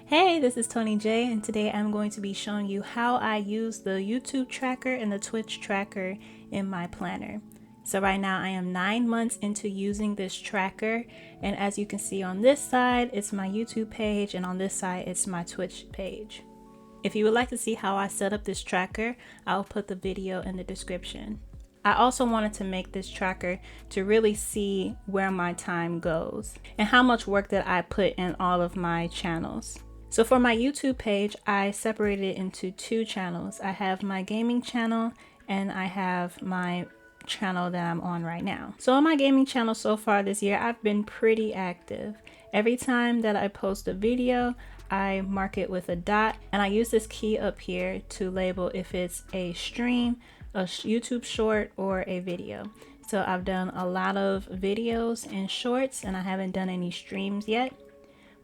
Hey, this is Toni J, and today I'm going to be showing you how I use the YouTube tracker and the Twitch tracker in my planner. So right now I am 9 months into using this tracker, and as you can see on this side, it's my YouTube page, and on this side, it's my Twitch page. If you would like to see how I set up this tracker, I'll put the video in the description. I also wanted to make this tracker to really see where my time goes and how much work that I put in all of my channels. So for my YouTube page, I separated it into two channels. I have my gaming channel and I have my channel that I'm on right now. So on my gaming channel so far this year, I've been pretty active. Every time that I post a video, I mark it with a dot, and I use this key up here to label if it's a stream, a YouTube short, or a video. So I've done a lot of videos and shorts, and I haven't done any streams yet.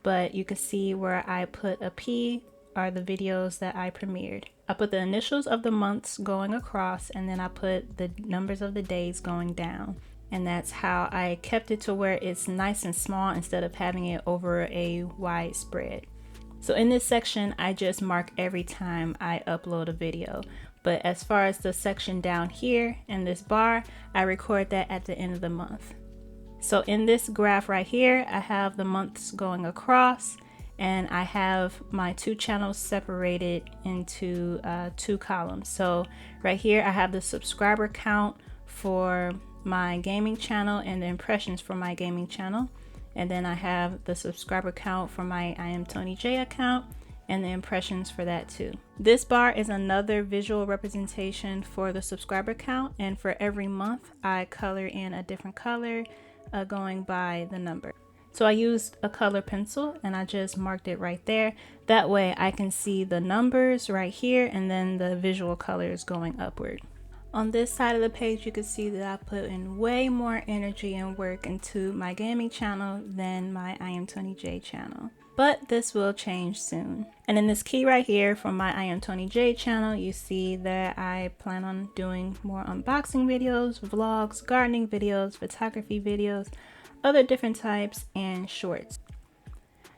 But you can see where I put a P are the videos that I premiered. I put the initials of the months going across, and then I put the numbers of the days going down. And that's how I kept it to where it's nice and small instead of having it over a wide spread. So in this section, I just mark every time I upload a video. But as far as the section down here in this bar, I record that at the end of the month. So in this graph right here, I have the months going across, and I have my two channels separated into two columns. So right here, I have the subscriber count for my gaming channel and the impressions for my gaming channel. And then I have the subscriber count for my I am Toni J account and the impressions for that too. This bar is another visual representation for the subscriber count, and for every month I color in a different color going by the number. So I used a color pencil and I just marked it right there. That way I can see the numbers right here and then the visual colors going upward. On this side of the page, you can see that I put in way more energy and work into my gaming channel than my I am Toni J channel. But this will change soon. And in this key right here for my I am Toni J channel, you see that I plan on doing more unboxing videos, vlogs, gardening videos, photography videos, other different types, and shorts.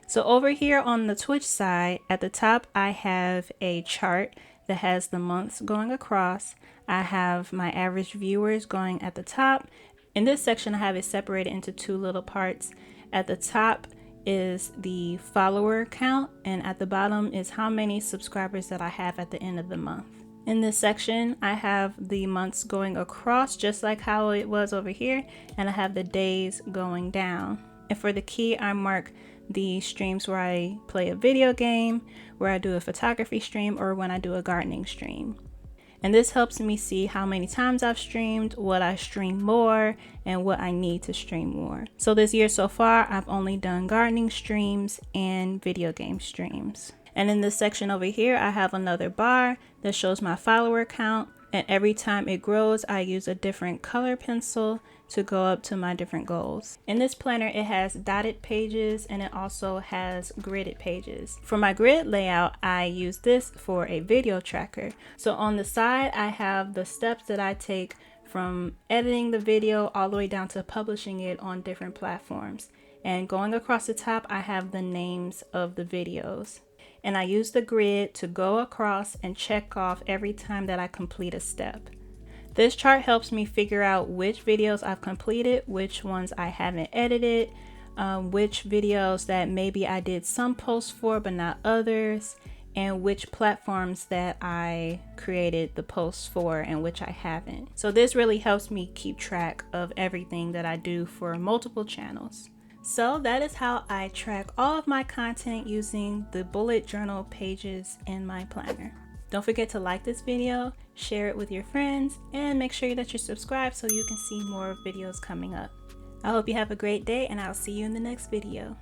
So over here on the Twitch side, at the top, I have a chart that has the months going across. I have my average viewers going at the top. In this section, I have it separated into two little parts. At the top is the follower count, and at the bottom is how many subscribers that I have at the end of the month. In this section, I have the months going across just like how it was over here, and I have the days going down. And for the key, I mark the streams where I play a video game, where I do a photography stream, or when I do a gardening stream. And this helps me see how many times I've streamed, what I stream more, and what I need to stream more. So this year so far, I've only done gardening streams and video game streams. And in this section over here, I have another bar that shows my follower count. And every time it grows, I use a different color pencil to go up to my different goals. In this planner, it has dotted pages and it also has gridded pages. For my grid layout, I use this for a video tracker. So on the side, I have the steps that I take from editing the video all the way down to publishing it on different platforms. And going across the top, I have the names of the videos. And I use the grid to go across and check off every time that I complete a step. This chart helps me figure out which videos I've completed, which ones I haven't edited, which videos that maybe I did some posts for but not others, and which platforms that I created the posts for and which I haven't. So this really helps me keep track of everything that I do for multiple channels. So that is how I track all of my content using the bullet journal pages in my planner. Don't forget to like this video, share it with your friends, and make sure that you're subscribed so you can see more videos coming up. I hope you have a great day, and I'll see you in the next video.